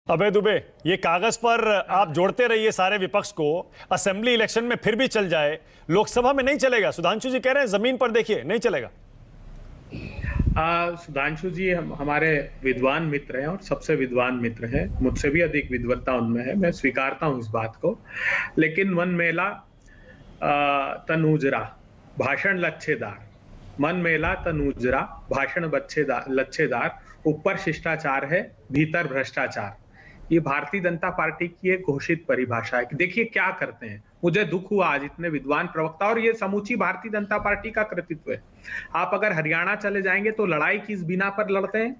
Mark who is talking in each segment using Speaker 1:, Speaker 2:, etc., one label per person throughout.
Speaker 1: अबे दुबे, ये कागज पर आप जोड़ते रहिए सारे विपक्ष को, असेंबली इलेक्शन में फिर भी चल जाए, लोकसभा में नहीं चलेगा। सुधांशु जी कह रहे हैं जमीन पर देखिए नहीं चलेगा।
Speaker 2: सुधांशु जी हमारे विद्वान मित्र हैं और सबसे विद्वान मित्र हैं, मुझसे भी अधिक विद्वत्ता उनमें है, मैं स्वीकारता हूं इस बात को। लेकिन मन मेला तनूजरा भाषण लच्छेदार, मन मेला तनूजरा भाषण लच्छेदार, ऊपर शिष्टाचार है भीतर भ्रष्टाचार। ये भारतीय जनता पार्टी की एक घोषित परिभाषा है। देखिए क्या करते हैं, मुझे दुख हुआ आज इतने विद्वान प्रवक्ता, और ये समूची भारतीय जनता पार्टी का कृतित्व है। आप अगर हरियाणा चले जाएंगे तो लड़ाई किस बिना पर लड़ते हैं?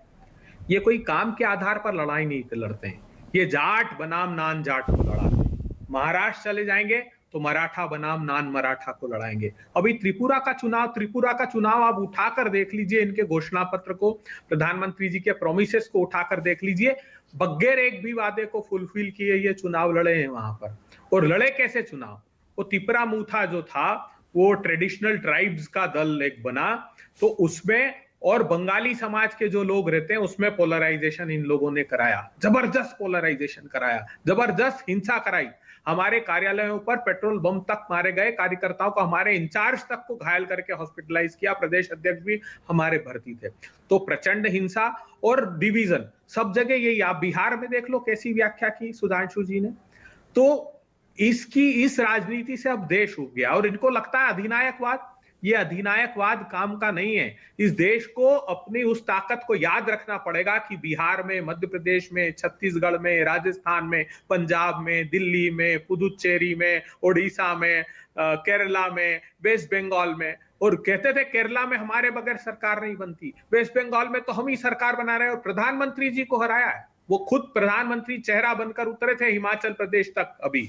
Speaker 2: ये कोई काम के आधार पर लड़ाई नहीं लड़ते हैं, ये जाट बनाम नान जाट को लड़ाते हैं। महाराष्ट्र चले जाएंगे तो मराठा बनाम नान मराठा को लड़ाएंगे। अभी त्रिपुरा का चुनाव आप उठाकर देख लीजिए, इनके घोषणा पत्र को, प्रधानमंत्री जी के प्रोमिसेस को उठाकर देख लीजिए, बगैर एक भी वादे को फुलफिल किए ये चुनाव लड़े हैं वहां पर। और लड़े कैसे चुनाव? वो तिपरा मूथा जो था वो ट्रेडिशनल ट्राइब्स का दल एक बना, तो उसमें और बंगाली समाज के जो लोग रहते हैं उसमें पोलराइजेशन इन लोगों ने कराया, जबरदस्त पोलराइजेशन कराया, जबरदस्त हिंसा कराई। हमारे कार्यालयों पर पेट्रोल बम तक मारे गए, कार्यकर्ताओं को, हमारे इंचार्ज तक को घायल करके हॉस्पिटलाइज किया, प्रदेश अध्यक्ष भी हमारे भर्ती थे। तो प्रचंड हिंसा और डिवीजन सब जगह यही। आप बिहार में देख लो कैसी व्याख्या की सुधांशु जी ने। तो इस राजनीति से अब देश उग गया और इनको लगता है अधिनायकवाद। ये अधिनायकवाद काम का नहीं है। इस देश को अपनी उस ताकत को याद रखना पड़ेगा कि बिहार में, मध्य प्रदेश में, छत्तीसगढ़ में, राजस्थान में, पंजाब में, दिल्ली में, पुदुचेरी में, ओडिशा में, केरला में, वेस्ट बंगाल में, और कहते थे केरला में हमारे बगैर सरकार नहीं बनती, वेस्ट बंगाल में तो हम ही सरकार बना रहे हैं, और प्रधानमंत्री जी को हराया है। वो खुद प्रधानमंत्री चेहरा बनकर उतरे थे हिमाचल प्रदेश तक अभी।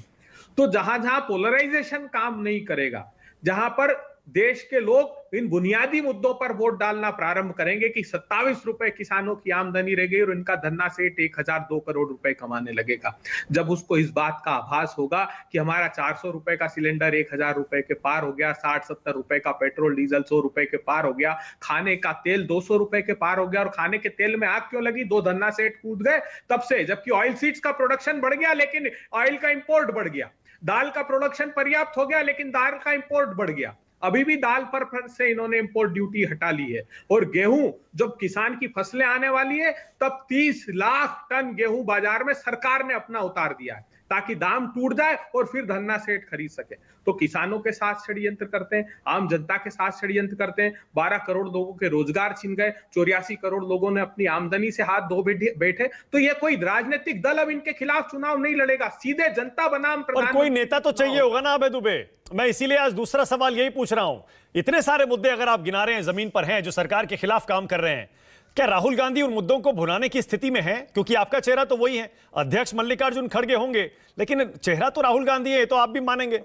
Speaker 2: तो जहां जहां पोलराइजेशन काम नहीं करेगा, जहां पर देश के लोग इन बुनियादी मुद्दों पर वोट डालना प्रारंभ करेंगे कि 27 रुपए किसानों की आमदनी रह गई और इनका धन्ना सेठ 1002 करोड़ रुपए कमाने लगेगा, जब उसको इस बात का आभास होगा कि हमारा 400 रुपए का सिलेंडर 1000 रुपए के पार हो गया, 60-70 रुपए का पेट्रोल डीजल 100 रुपए के पार हो गया, खाने का तेल 200 रुपए के पार हो गया। और खाने के तेल में आग क्यों लगी? 2 धन्ना सेठ कूद गए तब से, जबकि ऑयल सीड्स का प्रोडक्शन बढ़ गया लेकिन ऑयल का इंपोर्ट बढ़ गया, दाल का प्रोडक्शन पर्याप्त हो गया लेकिन दाल का इंपोर्ट बढ़ गया। अभी भी दाल पर से इन्होंने इंपोर्ट ड्यूटी हटा ली है। और गेहूं, जब किसान की फसलें आने वाली है तब 30 लाख टन गेहूं बाजार में सरकार ने अपना उतार दिया है ताकि दाम टूट जाए और फिर धन्ना सेठ खरीद सके। तो किसानों के साथ षड्यंत्र करते हैं, आम जनता के साथ षड्यंत्र करते हैं। 12 करोड़ लोगों के रोजगार छीन गए, 84 करोड़ लोगों ने अपनी आमदनी से हाथ धो बैठे। तो ये कोई राजनीतिक दल अब इनके खिलाफ चुनाव नहीं लड़ेगा, सीधे जनता बनाम
Speaker 1: प्रधानमंत्री। कोई नेता तो चाहिए होगा ना अबे दुबे। मैं इसीलिए आज दूसरा सवाल यही पूछ रहा हूं, इतने सारे मुद्दे अगर आप गिना रहे हैं जमीन पर हैं जो सरकार के खिलाफ काम कर रहे हैं, क्या राहुल गांधी उन मुद्दों को भुनाने की स्थिति में है? क्योंकि आपका चेहरा तो वही है, अध्यक्ष मल्लिकार्जुन खड़गे होंगे लेकिन चेहरा तो राहुल गांधी है, तो आप भी मानेंगे।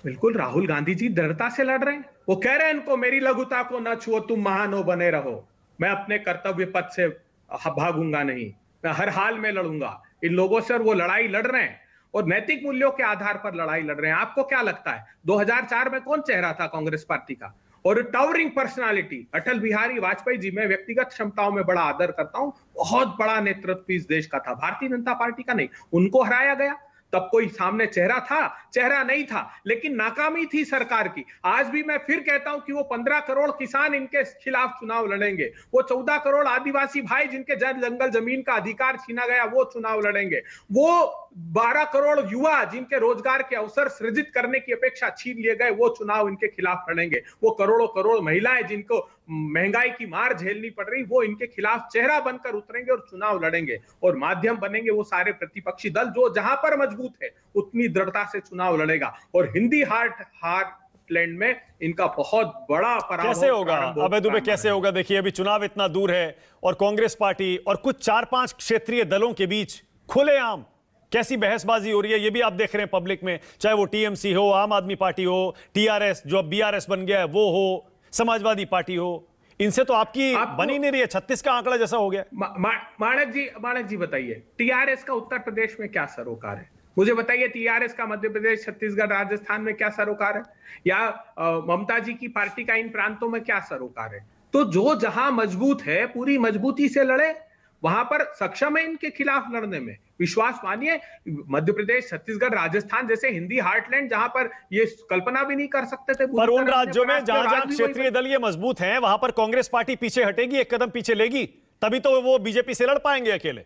Speaker 2: बिल्कुल, राहुल गांधी जी दृढ़ता से लड़ रहे हैं। वो कह रहे हैं इनको, मेरी लघुता को न छुओ, तुम महान हो बने रहो, मैं अपने कर्तव्य पथ से भागूंगा नहीं, मैं हर हाल में लड़ूंगा इन लोगों से। और वो लड़ाई लड़ रहे हैं और नैतिक मूल्यों के आधार पर लड़ाई लड़ रहे हैं। आपको क्या लगता है 2004 में कौन चेहरा था कांग्रेस पार्टी का? और टावरिंग पर्सनालिटी अटल बिहारी वाजपेयी जी, मैं व्यक्तिगत क्षमताओं में बड़ा आदर करता हूं, बहुत बड़ा नेतृत्व इस देश का था, भारतीय जनता पार्टी का नहीं। उनको हराया गया, तब कोई सामने चेहरा था? चेहरा नहीं था, लेकिन नाकामी थी सरकार की। आज भी मैं फिर कहता हूं कि वो 15 करोड़ किसान इनके खिलाफ चुनाव लड़ेंगे, वो 14 करोड़ आदिवासी भाई जिनके जंगल जमीन का अधिकार छीना गया वो चुनाव लड़ेंगे, वो 12 करोड़ युवा जिनके रोजगार के अवसर सृजित करने की अपेक्षा छीन लिए गए वो चुनाव इनके खिलाफ लड़ेंगे, वो करोड़ों करोड़ महिलाएं जिनको महंगाई की मार झेलनी पड़ रही वो इनके खिलाफ चेहरा बनकर उतरेंगे और चुनाव लड़ेंगे। और माध्यम बनेंगे वो सारे प्रतिपक्षी दल जो जहां पर मजबूत है उतनी दृढ़ता से चुनाव लड़ेगा। और हिंदी हार्टलैंड में इनका बहुत बड़ा पराभव
Speaker 1: कैसे होगा अबे दुबे, कैसे होगा? देखिए अभी चुनाव इतना दूर है और कांग्रेस पार्टी और कुछ 4-5 क्षेत्रीय दलों के बीच खुलेआम कैसी बहसबाजी हो रही है, ये भी आप देख रहे हैं पब्लिक में, चाहे वो टीएमसी हो, आम आदमी पार्टी हो, टीआरएस जो अब बीआरएस बन गया है वो हो, समाजवादी पार्टी हो। इनसे तो आपकी बनी नहीं रही है, 36 का आंकड़ा जैसा हो गया।
Speaker 2: माणक जी बताइए, टीआरएस का उत्तर प्रदेश में क्या सरोकार है? मुझे बताइए, टीआरएस का मध्य प्रदेश, छत्तीसगढ़, राजस्थान में क्या सरोकार है? या ममता जी की पार्टी का इन प्रांतों में क्या सरोकार है? तो जो जहां मजबूत है पूरी मजबूती से लड़े, वहां पर सक्षम है इनके खिलाफ लड़ने में। विश्वास मानिए, मध्य प्रदेश, छत्तीसगढ़, राजस्थान जैसे हिंदी हार्टलैंड जहां पर ये कल्पना भी नहीं कर सकते थे,
Speaker 1: पर उन राज्यों में जहां जहां
Speaker 2: आज भी
Speaker 1: क्षेत्रीय दल ये मजबूत हैं, वहां पर कांग्रेस पार्टी पीछे हटेगी, एक कदम पीछे लेगी, तभी तो वो बीजेपी से लड़ पाएंगे अकेले।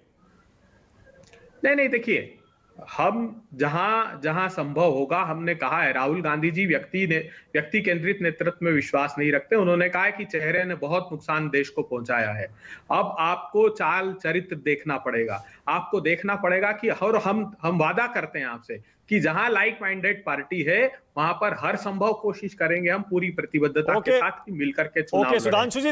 Speaker 2: नहीं, देखिए, हम जहां जहां संभव होगा, हमने कहा है, राहुल गांधी जी व्यक्ति केंद्रित नेतृत्व में विश्वास नहीं रखते। उन्होंने कहा है कि चेहरे ने बहुत नुकसान देश को पहुंचाया है। अब आपको चाल चरित्र देखना पड़ेगा, आपको देखना पड़ेगा कि, और हम वादा करते हैं आपसे कि जहां लाइक माइंडेड पार्टी है वहां पर हर संभव कोशिश करेंगे हम पूरी प्रतिबद्धता के साथ कि मिलकर के चुनाव लड़ें।
Speaker 1: सुधांशु जी